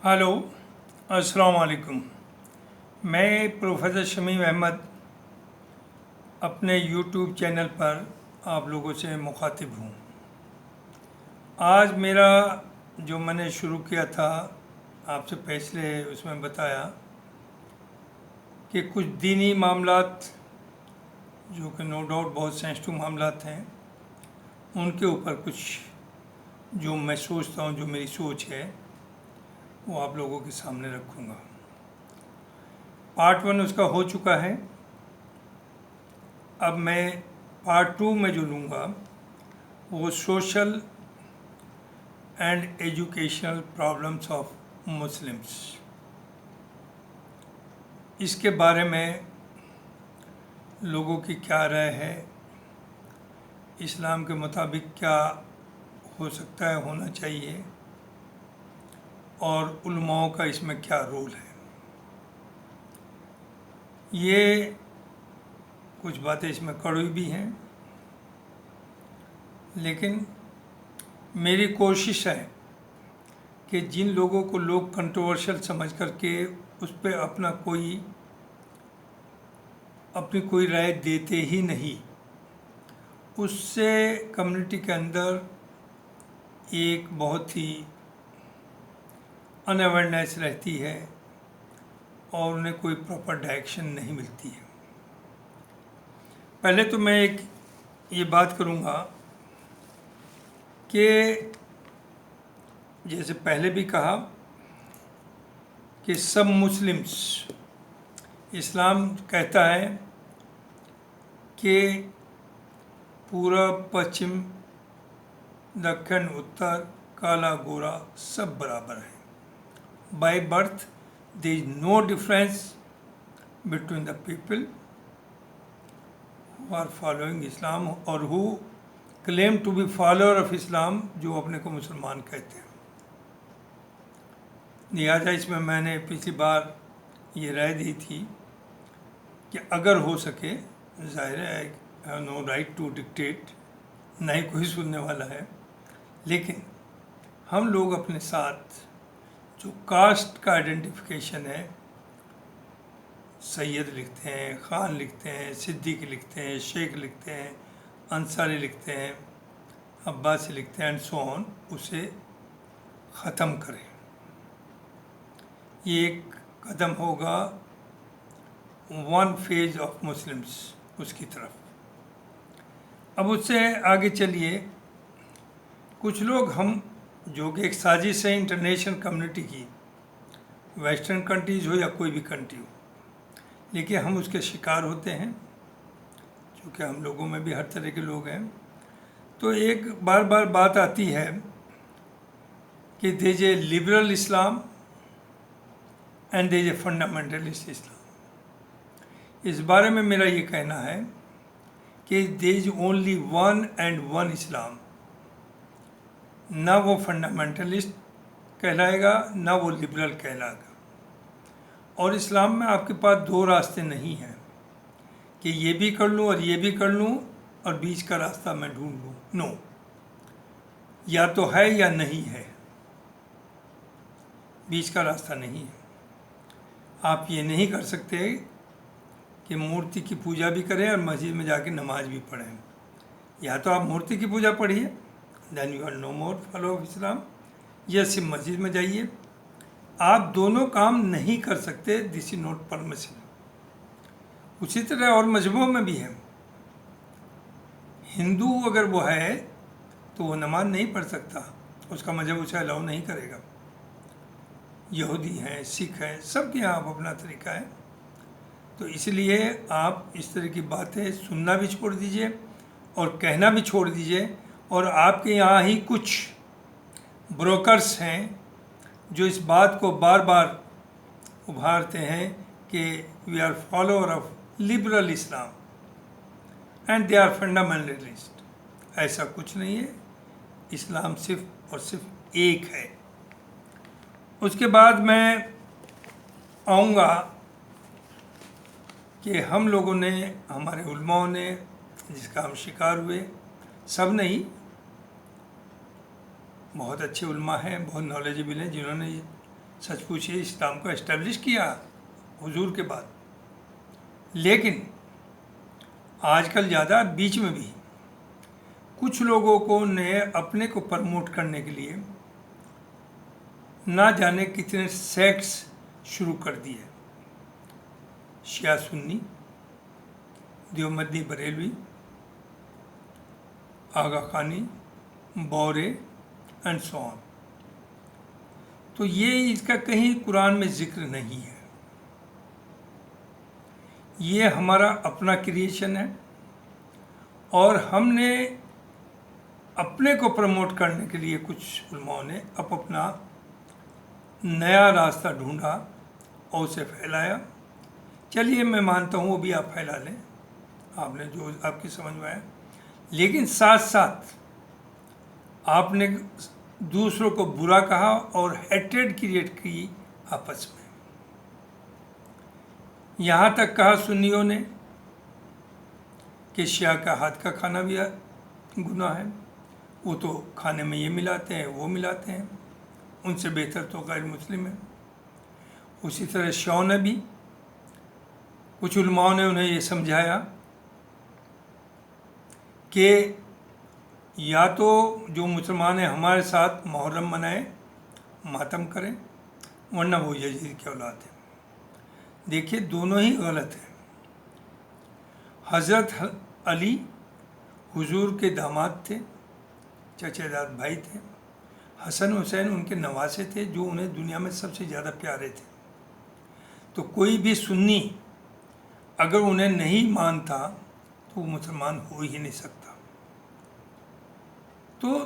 Hello, अस्सलाम वालेकुम। मैं प्रोफेसर शमीम अहमद अपने यूट्यूब चैनल पर आप लोगों से मुखातिब हूँ। आज मेरा जो मैंने शुरू किया था आपसे पहले उसमें बताया कि कुछ दीनी मामलात जो कि नो डाउट बहुत सेंसिटिव मामलात हैं, उनके ऊपर कुछ जो मैं सोचता हूँ, जो मेरी सोच है, वो आप लोगों के सामने रखूँगा। पार्ट 1 उसका हो चुका है। अब मैं पार्ट 2 में जो लूँगा वो social and educational problems of Muslims, इसके बारे में लोगों की क्या राय है, इस्लाम के मुताबिक क्या हो सकता है, होना चाहिए, और उलमाओं का इसमें क्या रोल है। ये कुछ बातें इसमें कड़वी भी हैं, लेकिन मेरी कोशिश है कि जिन लोगों को लोग कंट्रोवर्शियल समझ करके उस पर अपनी कोई राय देते ही नहीं, उससे कम्युनिटी के अंदर एक बहुत ही अनअवेयरनेस रहती है और उन्हें कोई प्रॉपर डायरेक्शन नहीं मिलती है। पहले तो मैं एक ये बात करूँगा कि जैसे पहले भी कहा कि सब मुस्लिम्स, इस्लाम कहता है कि पूरब पश्चिम दक्षिण उत्तर काला गोरा सब बराबर हैं। By birth there is no difference between the people who are following Islam और who claim to be follower of Islam, जो अपने को मुसलमान कहते हैं। लिहाजा इसमें मैंने पिछली बार ये राय दी थी कि अगर हो सके, जाहिर है I have no right to dictate, ना ही कोई सुनने वाला है, लेकिन हम लोग अपने साथ जो कास्ट का आइडेंटिफिकेशन है, सैयद लिखते हैं, ख़ान लिखते हैं, सिद्दीक लिखते हैं, शेख लिखते हैं, अंसारी लिखते हैं, अब्बासी लिखते हैं एंड सो ऑन, उसे ख़त्म करें। ये एक कदम होगा वन फेज ऑफ मुस्लिम्स उसकी तरफ। अब उससे आगे चलिए, कुछ लोग हम जो कि एक साजिश है इंटरनेशनल कम्युनिटी की, वेस्टर्न कंट्रीज़ हो या कोई भी कंट्री हो, लेकिन हम उसके शिकार होते हैं क्योंकि हम लोगों में भी हर तरह के लोग हैं। तो एक बार बार बात आती है कि there is a liberal Islam and there is a fundamentalist Islam. इस बारे में मेरा ये कहना है कि there is only one and one Islam. ना वो फंडामेंटलिस्ट कहलाएगा, ना वो लिबरल कहलाएगा। और इस्लाम में आपके पास दो रास्ते नहीं हैं कि ये भी कर लूँ और ये भी कर लूँ और बीच का रास्ता मैं ढूंढ लूँ। नो, या तो है या नहीं है, बीच का रास्ता नहीं है। आप ये नहीं कर सकते कि मूर्ति की पूजा भी करें और मस्जिद में जाके नमाज भी पढ़ें। या तो आप मूर्ति की पूजा पढ़िए, then you are no more follow of Islam, या सिर्फ मस्जिद में जाइए। आप दोनों काम नहीं कर सकते, दिस इज नॉट परमिसिबल। उसी तरह और मजहबों में भी है। हिंदू अगर वो है तो वो नमाज नहीं पढ़ सकता, उसका मजहब उसे अलाउ नहीं करेगा। यहूदी हैं, सिख हैं, सबके यहाँ अपना तरीका है। तो इसलिए आप इस तरह की बातें सुनना भी छोड़ दीजिए और कहना भी छोड़ दीजिए। और आपके यहाँ ही कुछ ब्रोकर्स हैं जो इस बात को बार बार उभारते हैं कि we are follower of liberal Islam and they are fundamentalist. ऐसा कुछ नहीं है, इस्लाम सिर्फ और सिर्फ एक है। उसके बाद मैं आऊँगा कि हम लोगों ने, हमारे उलमाओं ने, जिसका हम शिकार हुए, सब नहीं, बहुत अच्छे उलमा हैं, बहुत नॉलेजेबल हैं, जिन्होंने सच पूछिए इस्लाम को एस्टेब्लिश किया हुजूर के बाद। लेकिन आजकल ज़्यादा बीच में भी कुछ लोगों को ने अपने को प्रमोट करने के लिए ना जाने कितने सेक्ट्स शुरू कर दिए। शिया सुन्नी, देवबंदी बरेलवी, आगा खानी, बौरे एंड सो ऑन। तो ये इसका कहीं कुरान में जिक्र नहीं है। ये हमारा अपना क्रिएशन है और हमने अपने को प्रमोट करने के लिए कुछ उलमाओं ने अपना नया रास्ता ढूंढा और उसे फैलाया। चलिए मैं मानता हूँ वो भी आप फैला लें, आपने जो आपकी समझ में आया। लेकिन साथ साथ आपने दूसरों को बुरा कहा और हेट्रेड क्रिएट की आपस में। यहाँ तक कहा सुन्नियों ने कि शिया का हाथ का खाना भी गुनाह है, वो तो खाने में ये मिलाते हैं वो मिलाते हैं, उनसे बेहतर तो गैर मुस्लिम है। उसी तरह शियाओं ने भी, कुछ उलमाओं ने उन्हें ये समझाया कि या तो जो मुसलमान हैं हमारे साथ मुहर्रम मनाएं, मातम करें, वरना वो यजीद की औलाद है। देखिए दोनों ही गलत हैं। हज़रत अली हुजूर के दामाद थे, चचेदार भाई थे। हसन हुसैन उनके नवासे थे जो उन्हें दुनिया में सबसे ज़्यादा प्यारे थे। तो कोई भी सुन्नी अगर उन्हें नहीं मानता तो वो मुसलमान हो ही नहीं सकता। तो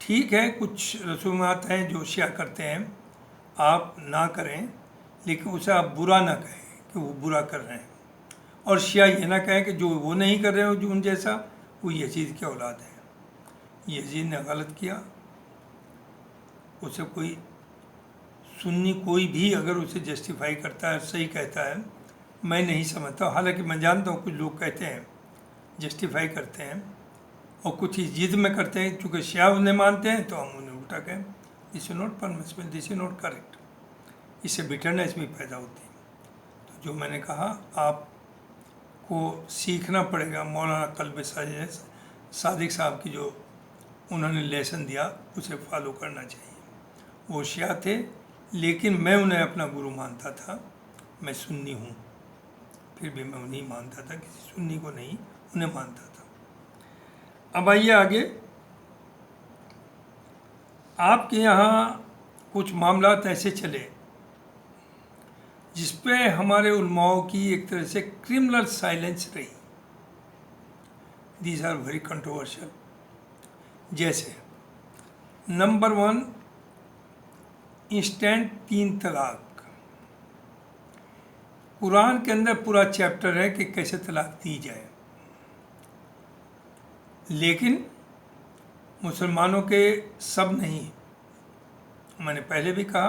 ठीक है, कुछ रसूमात हैं जो शिया करते हैं, आप ना करें, लेकिन उसे आप बुरा ना कहें कि वो बुरा कर रहे हैं। और शिया ये ना कहें कि जो वो नहीं कर रहे हो जो उन जैसा, वो यजीद की औलाद है। यजीद ने गलत किया, उसे कोई सुन्नी कोई भी अगर उसे जस्टिफाई करता है, सही कहता है, मैं नहीं समझता। हालांकि मैं जानता हूँ कुछ लोग कहते हैं, जस्टिफाई करते हैं, और कुछ ही जिद में करते हैं। चूँकि शिया उन्हें मानते हैं तो हम उन्हें उल्टा कहें, this is not permissible, this is not correct. इससे बिटरनेस भी पैदा होती है। तो जो मैंने कहा, आपको सीखना पड़ेगा मौलाना कल्ब सादिक साहब की जो उन्होंने लेसन दिया उसे फॉलो करना चाहिए। वो शिया थे लेकिन मैं उन्हें अपना गुरु मानता था। मैं सुन्नी हूँ, फिर भी मैं उन्हें मानता था, किसी सुन्नी को नहीं, उन्हें मानता था। अब आइए आगे। आपके यहाँ कुछ मामलात ऐसे चले जिस पे हमारे उलमाओं की एक तरह से क्रिमिनल साइलेंस रही। These are very controversial. जैसे नंबर 1, इंस्टेंट 3 तलाक। कुरान के अंदर पूरा चैप्टर है कि कैसे तलाक दी जाए, लेकिन मुसलमानों के सब नहीं। मैंने पहले भी कहा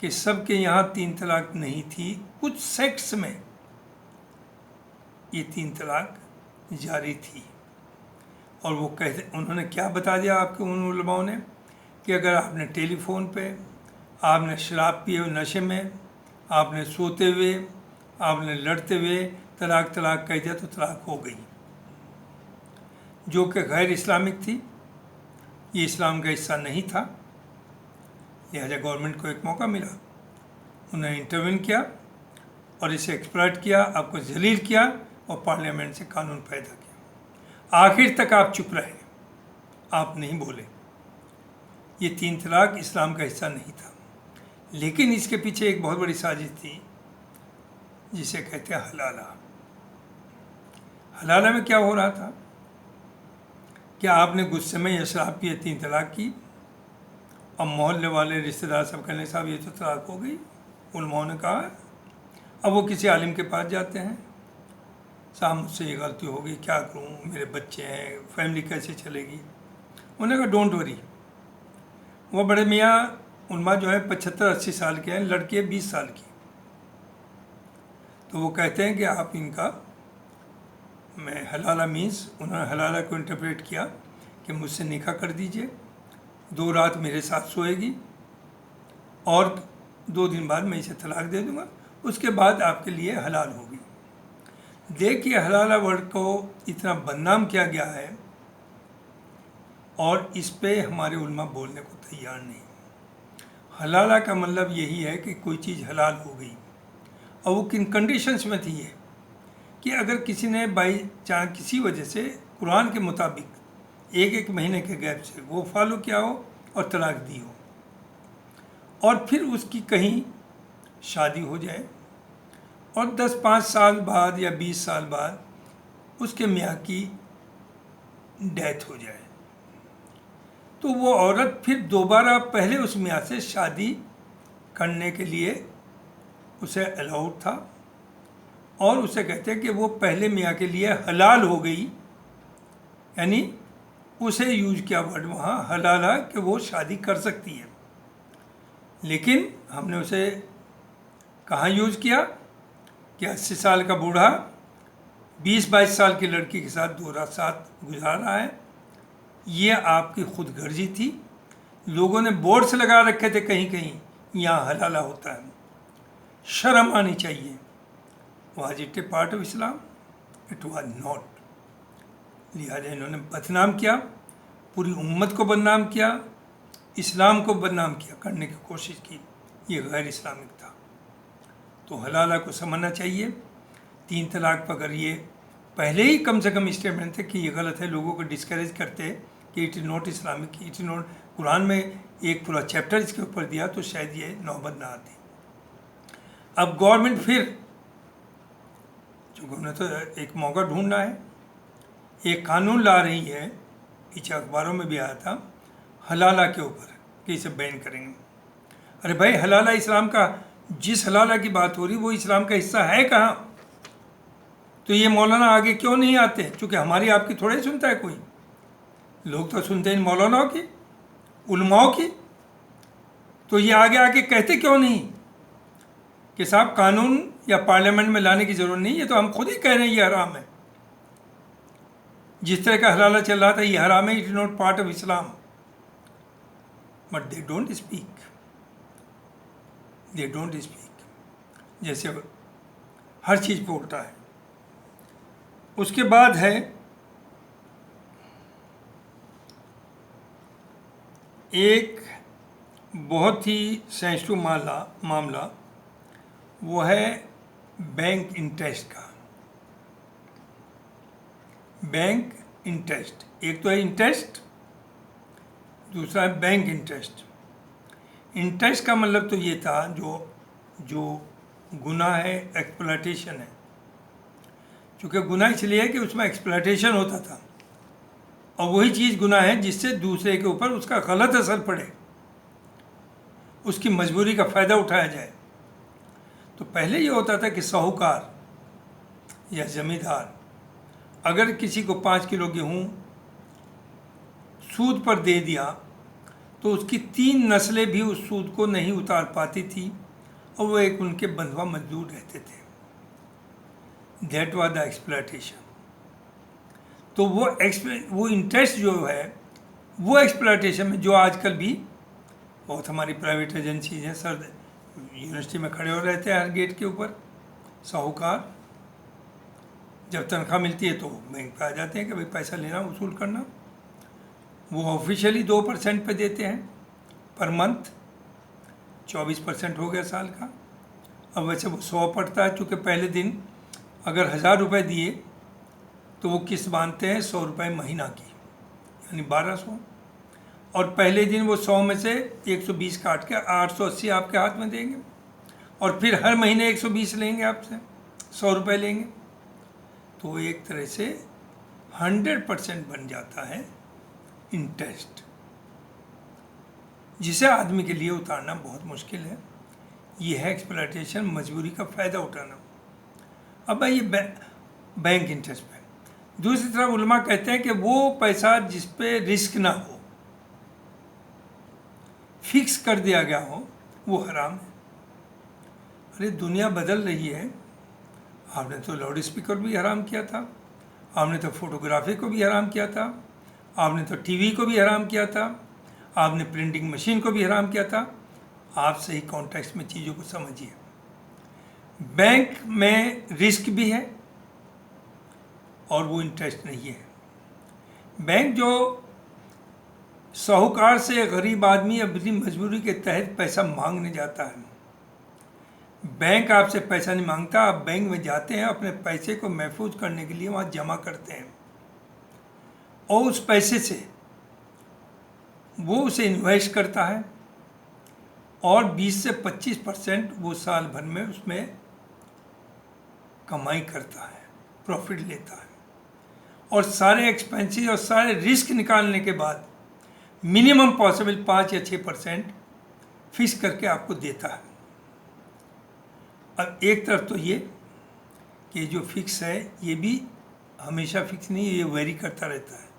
कि सब के यहाँ 3 तलाक नहीं थी, कुछ सेक्ट्स में ये 3 तलाक जारी थी। और वो कहते, उन्होंने क्या बता दिया आपके उन उलमाओं ने कि अगर आपने टेलीफोन पे, आपने शराब पिए हुए नशे में, आपने सोते हुए, आपने लड़ते हुए तलाक कह दिया तो तलाक हो गई, जो कि गैर इस्लामिक थी। ये इस्लाम का हिस्सा नहीं था। लिहाजा गवर्नमेंट को एक मौका मिला, उन्होंने इंटरवेन किया और इसे एक्सप्लॉइट किया, आपको जलील किया और पार्लियामेंट से कानून पैदा किया। आखिर तक आप चुप रहे, आप नहीं बोले। ये 3 तलाक इस्लाम का हिस्सा नहीं था, लेकिन इसके पीछे एक बहुत बड़ी साजिश थी जिसे कहते हैं हलाला। हलाला में क्या हो रहा था? क्या आपने गुस्से में या शराब पिए 3 तलाक की, अब मोहल्ले वाले रिश्तेदार सब कहने साहब ये तो तलाक हो गई, उलमाओं ने कहा। अब वो किसी आलिम के पास जाते हैं, साहब मुझसे ये गलती हो गई, क्या करूँ, मेरे बच्चे हैं, फैमिली कैसे चलेगी। उन्होंने कहा डोंट वरी। वो बड़े मियाँ उलमा जो है 75-80 साल के हैं, लड़की है 20 साल की। तो वो कहते हैं कि आप इनका, मैं हलाला मीन्स, उन्होंने हलाला को इंटरप्रेट किया कि मुझसे निकाह कर दीजिए, 2 रात मेरे साथ सोएगी और 2 दिन बाद मैं इसे तलाक दे दूंगा, उसके बाद आपके लिए हलाल होगी। देखिए हलाला वर्ड को इतना बदनाम किया गया है और इस पे हमारे उलमा बोलने को तैयार नहीं। हलाला का मतलब यही है कि कोई चीज़ हलाल हो गई, और वो किन कंडीशंस में थी ये कि अगर किसी ने बाई चांस किसी वजह से कुरान के मुताबिक 1-1 महीने के गैप से वो फॉलो किया हो और तलाक दी हो, और फिर उसकी कहीं शादी हो जाए और 10-5 साल बाद या 20 साल बाद उसके मियाँ की डेथ हो जाए, तो वो औरत फिर दोबारा पहले उस मियाँ से शादी करने के लिए उसे अलाउड था, और उसे कहते हैं कि वो पहले मियाँ के लिए हलाल हो गई, यानी उसे यूज किया वर्ड वहाँ हलाला कि वो शादी कर सकती है। लेकिन हमने उसे कहाँ यूज किया कि 80 साल का बूढ़ा 20-22 साल की लड़की के साथ 2 रात साथ गुजार रहा है, ये आपकी खुदगर्जी थी। लोगों ने बोर्ड्स लगा रखे थे कहीं कहीं यहाँ हलाला होता है, शर्म आनी चाहिए। Was it A part of Islam? It was not. लिहाजा इन्होंने बदनाम किया, पूरी उम्मत को बदनाम किया, इस्लाम को बदनाम किया, करने की कोशिश की, ये गैर इस्लामिक था। तो हलाला को समझना चाहिए। 3 तलाक पर अगर ये पहले ही कम से कम स्टेटमेंट थे कि ये गलत है, लोगों को डिस्करेज करते कि it is not Islamic, it is not, Quran में एक पूरा चैप्टर इसके ऊपर दिया, तो शायद ये नौबत ना आती। अब गवर्नमेंट फिर, चूँकि उन्हें तो एक मौका ढूंढना है, एक कानून ला रही है, पीछे अखबारों में भी आया था, हलाला के ऊपर कि इसे बैन करेंगे। अरे भाई, हलाला इस्लाम का, जिस हलाला की बात हो रही वो इस्लाम का हिस्सा है कहाँ? तो ये मौलाना आगे क्यों नहीं आते? चूँकि हमारी आपकी थोड़े ही सुनता है कोई, लोग तो सुनते हैं मौलानाओं की, उलमाओं की। तो ये आगे आके कहते क्यों नहीं कि साहब कानून या पार्लियामेंट में लाने की ज़रूरत नहीं, ये तो हम खुद ही कह रहे हैं ये हराम है। जिस तरह का हलाला चल रहा था ये हराम है, it is not part of Islam, but they don't speak, they don't speak. जैसे हर चीज़ पे उल्टा है। उसके बाद है एक बहुत ही सेंसिटिव मामला, वो है बैंक इंटरेस्ट का। बैंक इंटरेस्ट, एक तो है इंटरेस्ट, दूसरा है बैंक इंटरेस्ट। इंटरेस्ट का मतलब तो ये था जो गुनाह है, एक्सप्लॉयटेशन है। क्योंकि गुनाह इसलिए है कि उसमें एक्सप्लॉयटेशन होता था, और वही चीज़ गुनाह है जिससे दूसरे के ऊपर उसका गलत असर पड़े, उसकी मजबूरी का फ़ायदा उठाया जाए। तो पहले ये होता था कि साहूकार या ज़मींदार अगर किसी को 5 किलो गेहूँ सूद पर दे दिया, तो उसकी 3 नस्लें भी उस सूद को नहीं उतार पाती थी, और वो एक उनके बंधुआ मजदूर रहते थे। That was the exploitation. तो वो इंटरेस्ट जो है, वो एक्सप्लॉयटेशन में, जो आजकल भी बहुत हमारी प्राइवेट एजेंसीज हैं, सर यूनिवर्सिटी में खड़े हो रहते हैं हर गेट के ऊपर, साहूकार जब तनख्वाह मिलती है तो बैंक पे आ जाते हैं कि भाई पैसा लेना, वसूल करना। वो ऑफिशियली 2% पे देते हैं पर मंथ, 24% हो गया साल का। अब वैसे वो 100 पड़ता है, चूँकि पहले दिन अगर 1000 रुपये दिए तो वो किस्त बांधते हैं 100 रुपये महीना की, यानी 1200, और पहले दिन वो 100 में से 120 काट के 880 आपके हाथ में देंगे, और फिर हर महीने 120 लेंगे आपसे, 100 रुपये लेंगे। तो एक तरह से 100% बन जाता है इंटरेस्ट, जिसे आदमी के लिए उतारना बहुत मुश्किल है। ये है एक्सप्लॉयटेशन, मजबूरी का फ़ायदा उठाना। अब ये बैंक इंटरेस्ट पे। दूसरी तरफ उलमा कहते हैं कि वो पैसा जिस पे रिस्क ना हो, फिक्स कर दिया गया हो, वो हराम है। अरे दुनिया बदल रही है, आपने तो लाउड स्पीकर भी हराम किया था, आपने तो फोटोग्राफी को भी हराम किया था, आपने तो टीवी को भी हराम किया था, आपने प्रिंटिंग मशीन को भी हराम किया था। आप सही कॉन्टेक्स्ट में चीज़ों को समझिए। बैंक में रिस्क भी है और वो इंटरेस्ट नहीं है। बैंक जो साहूकार से गरीब आदमी अपनी मजबूरी के तहत पैसा मांगने जाता है, बैंक आपसे पैसा नहीं मांगता। आप बैंक में जाते हैं, अपने पैसे को महफूज करने के लिए वहाँ जमा करते हैं और उस पैसे से वो उसे इन्वेस्ट करता है और 20 से 25% वो साल भर में उसमें कमाई करता है, प्रॉफिट लेता है और सारे एक्सपेंसेस और सारे रिस्क निकालने के बाद मिनिमम पॉसिबल 5 या 6% फिक्स करके आपको देता है। अब एक तरफ तो ये कि जो फिक्स है ये भी हमेशा फिक्स नहीं है, ये वेरी करता रहता है।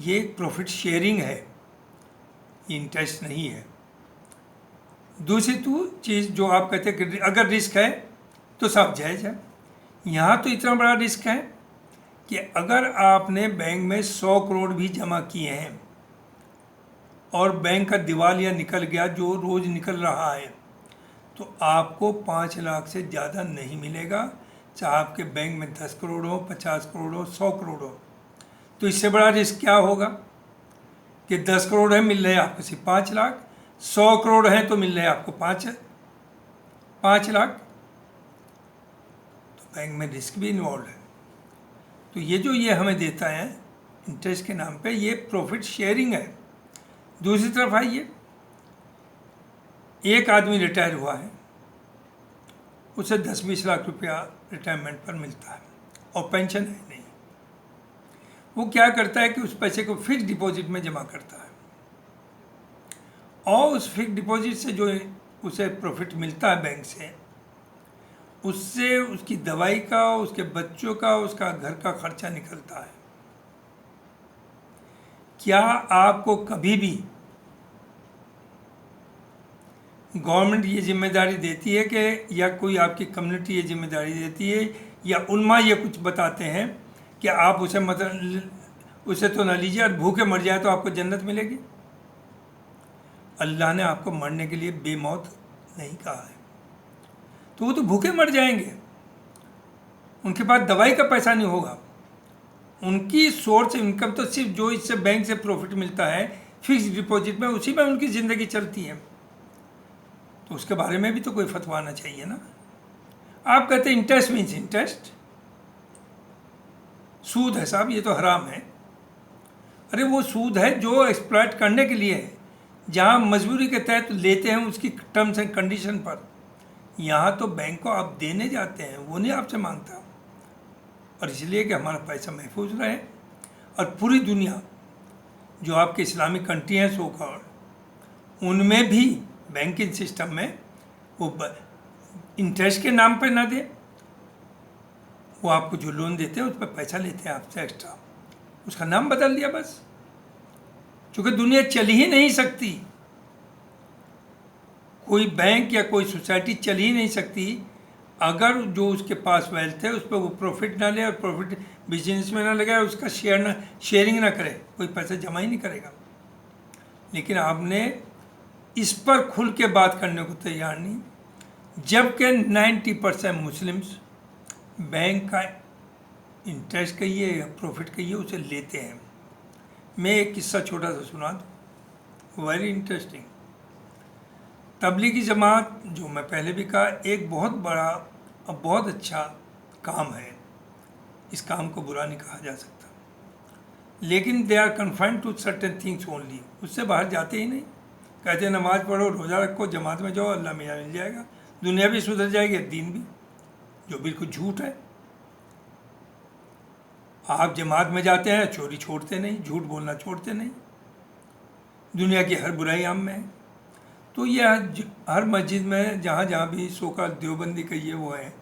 ये प्रॉफिट शेयरिंग है, ये इंटरेस्ट नहीं है। दूसरी चीज़ जो आप कहते हैं कि अगर रिस्क है तो सब जायज़ है। यहाँ तो इतना बड़ा रिस्क है कि अगर आपने बैंक में 100 करोड़ भी जमा किए हैं और बैंक का दिवालिया निकल गया, जो रोज़ निकल रहा है, तो आपको 5 लाख से ज़्यादा नहीं मिलेगा, चाहे आपके बैंक में 10 करोड़ हो, 50 करोड़ हो, 100 करोड़ हो। तो इससे बड़ा रिस्क क्या होगा कि 10 करोड़ है, मिल रहे हैं आपको सिर्फ 5 लाख, 100 करोड़ हैं तो मिल रहे हैं आपको 5 लाख। तो बैंक में रिस्क भी इन्वॉल्व है। तो ये हमें देता है इंटरेस्ट के नाम पे, ये प्रॉफिट शेयरिंग है। दूसरी तरफ आइए, एक आदमी रिटायर हुआ है, उसे 10-20 लाख रुपया रिटायरमेंट पर मिलता है और पेंशन है नहीं। वो क्या करता है कि उस पैसे को फिक्स डिपॉजिट में जमा करता है और उस फिक्स डिपॉजिट से जो उसे प्रॉफिट मिलता है बैंक से, उससे उसकी दवाई का, उसके बच्चों का, उसका घर का खर्चा निकलता है। क्या आपको कभी भी गवर्नमेंट ये जिम्मेदारी देती है कि, या कोई आपकी कम्युनिटी ये जिम्मेदारी देती है, या उल्मा ये कुछ बताते हैं कि आप उसे तो ना लीजिए और भूखे मर जाए तो आपको जन्नत मिलेगी? अल्लाह ने आपको मरने के लिए बेमौत नहीं कहा है। तो वो तो भूखे मर जाएंगे, उनके पास दवाई का पैसा नहीं होगा, उनकी सोर्स इनकम तो सिर्फ जो इससे बैंक से प्रॉफिट मिलता है फिक्स डिपॉजिट में, उसी में उनकी ज़िंदगी चलती है। तो उसके बारे में भी तो कोई फतवा आना चाहिए ना। आप कहते हैं इंटरेस्ट मीन्स इंटरेस्ट, सूद है साहब, ये तो हराम है। अरे वो सूद है जो एक्सप्लॉइट करने के लिए है, जहाँ मजबूरी के तहत लेते हैं उसकी टर्म्स एंड कंडीशन पर। यहाँ तो बैंक को आप देने जाते हैं, वो नहीं आपसे मांगता, और इसलिए कि हमारा पैसा महफूज रहे। और पूरी दुनिया जो आपके इस्लामिक कंट्री हैं सो कॉल्ड, उनमें भी बैंकिंग सिस्टम में वो इंटरेस्ट के नाम पे ना दे, वो आपको जो लोन देते हैं उस पर पैसा लेते हैं आपसे एक्स्ट्रा, उसका नाम बदल दिया बस। क्योंकि दुनिया चल ही नहीं सकती, कोई बैंक या कोई सोसाइटी चल ही नहीं सकती अगर जो उसके पास वेल्थ है उस पर वो प्रॉफिट ना ले और प्रॉफिट बिजनेस में ना लगाए, उसका शेयरिंग ना करे, कोई पैसा जमा ही नहीं करेगा। लेकिन आपने इस पर खुल के बात करने को तैयार नहीं, जबकि 90% मुस्लिम्स बैंक का इंटरेस्ट कहिए या प्रॉफिट कहिए उसे लेते हैं। मैं एक किस्सा छोटा सा सुना दूँ, वेरी इंटरेस्टिंग। तबलीगी जमात, जो मैं पहले भी कहा, एक बहुत बड़ा और बहुत अच्छा काम है, इस काम को बुरा नहीं कहा जा सकता, लेकिन they are confined to certain things only. उससे बाहर जाते ही नहीं, कहते हैं नमाज़ पढ़ो, रोज़ा रखो, जमात में जाओ, अल्लाह मियाँ मिल जाएगा, दुनिया भी सुधर जाएगी, दीन भी, जो बिल्कुल झूठ है। आप जमात में जाते हैं, चोरी छोड़ते नहीं, झूठ बोलना छोड़ते नहीं, दुनिया की हर बुराई आम में है। तो यह हर मस्जिद में जहाँ जहाँ भी सोका देवबंदी का ये वो है,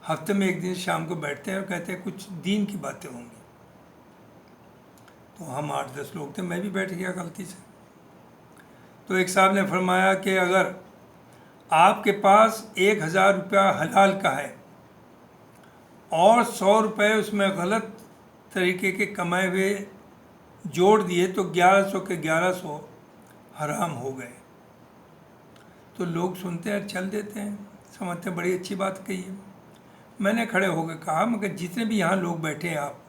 हफ्ते में एक दिन शाम को बैठते हैं और कहते हैं कुछ दीन की बातें होंगी। तो हम 8-10 लोग थे, मैं भी बैठ गया गलती से। तो एक साहब ने फरमाया कि अगर आपके पास 1000 रुपया हलाल का है और 100 रुपये उसमें गलत तरीके के कमाए हुए जोड़ दिए तो 1100 के 1100 हराम हो गए। तो लोग सुनते हैं, चल देते हैं, समझते हैं बड़ी अच्छी बात कही है। मैंने खड़े होकर कहा, मगर जितने भी यहाँ लोग बैठे हैं आप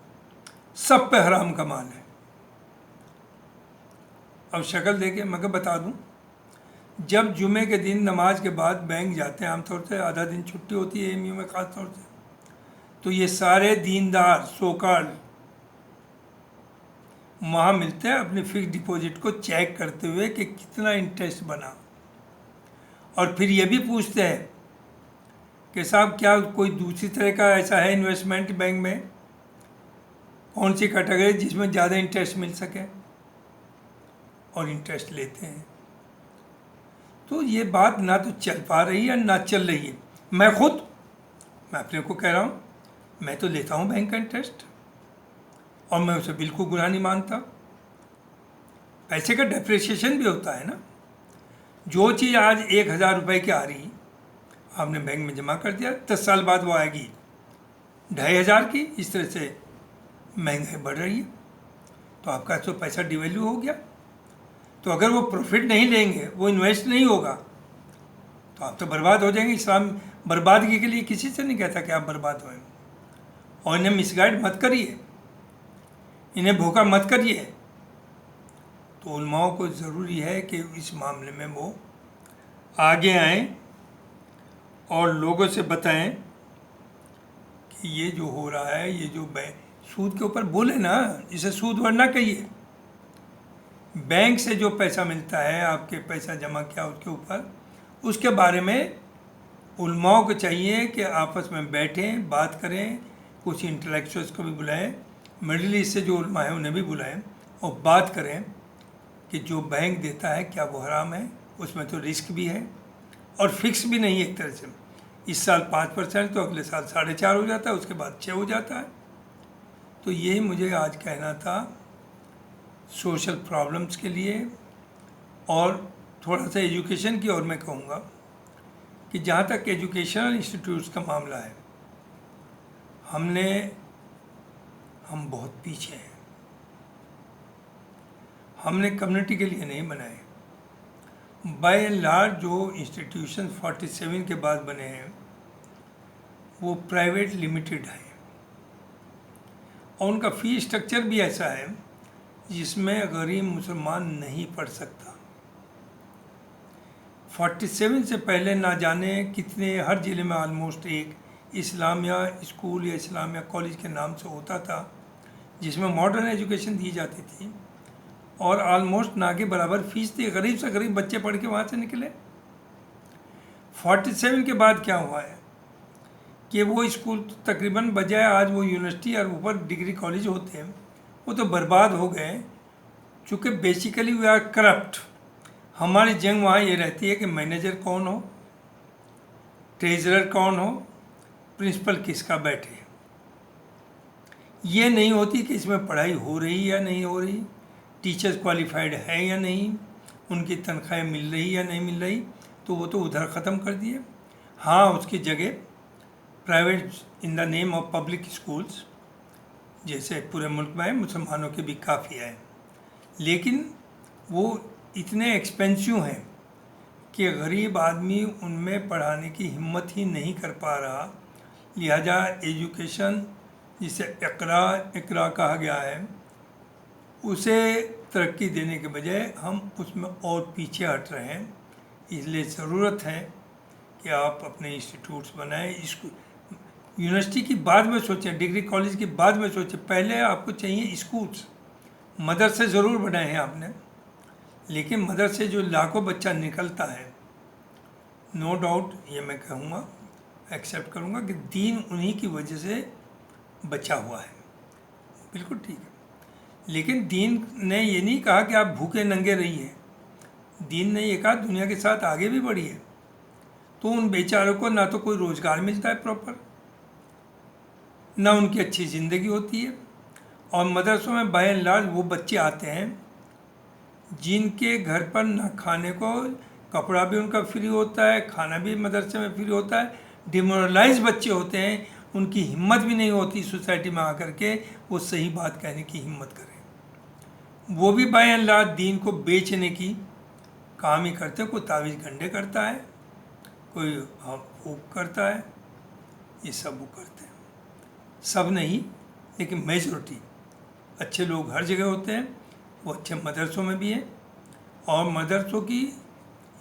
सब पे हराम का माल है। अब शक्ल देके मगर बता दूं, जब जुमे के दिन नमाज के बाद बैंक जाते हैं, आमतौर से आधा दिन छुट्टी होती है एमयू में ख़ास तौर से, तो ये सारे दीनदार सोकाल वहाँ मिलते हैं अपनी फिक्स डिपॉजिट को चेक करते हुए कि कितना इंटरेस्ट बना, और फिर ये भी पूछते हैं कि साहब क्या कोई दूसरी तरह का ऐसा है इन्वेस्टमेंट बैंक में, कौन सी कैटेगरी जिसमें ज़्यादा इंटरेस्ट मिल सके, और इंटरेस्ट लेते हैं। तो ये बात ना तो चल पा रही है ना चल रही है। मैं अपने को कह रहा हूँ, मैं तो लेता हूँ बैंक का इंटरेस्ट और मैं उसे बिल्कुल गुनाह नहीं मानता। पैसे का डेप्रिसिएशन भी होता है ना। जो चीज़ आज 1,000 रुपये की आ रही, आपने बैंक में जमा कर दिया, 10 साल बाद वो आएगी 2,500 की। इस तरह से महंगाई बढ़ रही है, तो आपका तो पैसा डिवैल्यू हो गया। तो अगर वो प्रॉफिट नहीं लेंगे, वो इन्वेस्ट नहीं होगा, तो आप तो बर्बाद हो जाएंगे। इस्लाम बर्बादगी के लिए किसी से नहीं कहता कि आप बर्बाद हों, और इन्हें मिसगाइड मत करिए, इन्हें धोखा मत करिए। तो उलमाओं को ज़रूरी है कि इस मामले में वो आगे आएं और लोगों से बताएं कि ये जो हो रहा है, ये जो सूद के ऊपर बोले ना, इसे सूद वरना कहिए। बैंक से जो पैसा मिलता है, आपके पैसा जमा किया उसके ऊपर, उसके बारे में उलमाओं को चाहिए कि आपस में बैठें, बात करें, कुछ इंटेलेक्चुअल्स को भी बुलाएं, मिडिल ईस्ट से जो उलमा है उन्हें भी बुलाएं, और बात करें कि जो बैंक देता है क्या वो हराम है। उसमें तो रिस्क भी है और फिक्स भी नहीं है एक तरह से। इस साल 5% तो अगले साल 4.5 हो जाता है, उसके बाद 6 हो जाता है। तो यही मुझे आज कहना था सोशल प्रॉब्लम्स के लिए। और थोड़ा सा एजुकेशन की ओर मैं कहूँगा कि जहाँ तक एजुकेशनल इंस्टीट्यूट्स का मामला है, हम बहुत पीछे हैं। हमने कम्युनिटी के लिए नहीं बनाए। बाय एंड लार्ज जो इंस्टीट्यूशन 47 के बाद बने हैं वो प्राइवेट लिमिटेड हैं, और उनका फ़ी स्ट्रक्चर भी ऐसा है जिसमें गरीब मुसलमान नहीं पढ़ सकता। 47 से पहले ना जाने कितने, हर ज़िले में आलमोस्ट एक इस्लामिया स्कूल या इस्लामिया कॉलेज के नाम से होता था, जिसमें मॉडर्न एजुकेशन दी जाती थी, और आलमोस्ट ना के बराबर फीस थी। गरीब से गरीब बच्चे पढ़ के वहाँ से निकले। 47 के बाद क्या हुआ है कि वो स्कूल तकरीबन बजाय आज वो यूनिवर्सिटी और ऊपर डिग्री कॉलेज होते हैं, वो तो बर्बाद हो गए, चूँकि बेसिकली वी आर करप्ट। हमारी जंग वहाँ ये रहती है कि मैनेजर कौन हो, ट्रेजरर कौन हो, प्रिंसिपल किसका बैठे। ये नहीं होती कि इसमें पढ़ाई हो रही या नहीं हो रही, टीचर्स क्वालिफाइड है या नहीं, उनकी तनख्वाहें मिल रही या नहीं मिल रही, तो वो तो उधर ख़त्म कर दिए। हाँ, उसकी जगह private in the name of public schools जैसे पूरे मुल्क में है, मुसलमानों के भी काफ़ी है, लेकिन वो इतने एक्सपेंसिव हैं कि गरीब आदमी उनमें पढ़ाने की हिम्मत ही नहीं कर पा रहा। लिहाजा एजुकेशन जिसे इकरा कहा गया है, उसे तरक्की देने के बजाय हम उसमें और पीछे हट रहे हैं। इसलिए ज़रूरत है कि आप अपने इंस्टीट्यूट्स बनाएं। इसको यूनिवर्सिटी की बाद में सोचें, डिग्री कॉलेज की बाद में सोचें, पहले आपको चाहिए स्कूल्स। मदरसे ज़रूर बनाए हैं आपने, लेकिन मदरसे जो लाखों बच्चा निकलता है, नो डाउट ये मैं कहूँगा, एक्सेप्ट करूँगा कि दीन उन्हीं की वजह से बचा हुआ है, बिल्कुल ठीक है। लेकिन दीन ने ये नहीं कहा कि आप भूखे नंगे रहिए। दीन ने ये कहा दुनिया के साथ आगे भी बढ़िए। तो उन बेचारों को ना तो कोई रोज़गार मिलता है प्रॉपर, ना उनकी अच्छी ज़िंदगी होती है। और मदरसों में बाय एंड लार्ज वो बच्चे आते हैं जिनके घर पर ना खाने को, कपड़ा भी उनका फ्री होता है, खाना भी मदरसे में फ्री होता है। डिमोरलाइज बच्चे होते हैं, उनकी हिम्मत भी नहीं होती सोसाइटी में आकर के वो सही बात कहने की हिम्मत करें। वो भी बाय एंड लार्ज दीन को बेचने की काम ही करते हैं। कोई तावीज़ गंडे करता है, कोई फूक करता है, ये सब वो करते हैं। सब नहीं, लेकिन मेजॉरिटी अच्छे लोग हर जगह होते हैं। वो अच्छे मदरसों में भी हैं, और मदरसों की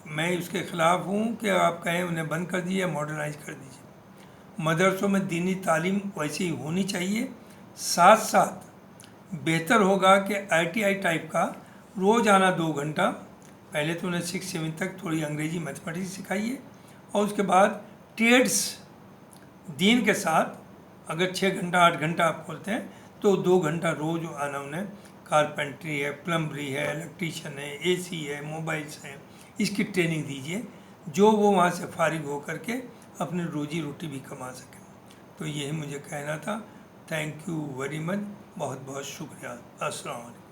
मैं उसके ख़िलाफ़ हूँ कि आप कहें उन्हें बंद कर दीजिए, मॉडर्नाइज कर दीजिए। मदरसों में दीनी तालीम वैसी ही होनी चाहिए। साथ साथ बेहतर होगा कि ITI टाइप का रोज़ आना 2 घंटा, पहले तो उन्हें 6-7 तक थोड़ी अंग्रेजी मैथमेटिक्स सिखाइए, और उसके बाद ट्रेड्स दीन के साथ अगर 6 घंटा 8 घंटा आप खोलते हैं तो 2 घंटा रोज़ आना उन्हें। कारपेंट्री है, प्लम्बरी है, इलेक्ट्रीशियन है, AC है, मोबाइल्स हैं, इसकी ट्रेनिंग दीजिए, जो वो वहाँ से फारिग हो करके अपनी रोजी रोटी भी कमा सकें। तो यही मुझे कहना था। थैंक यू वेरी मच, बहुत बहुत शुक्रिया। अस्सलाम वालेकुम।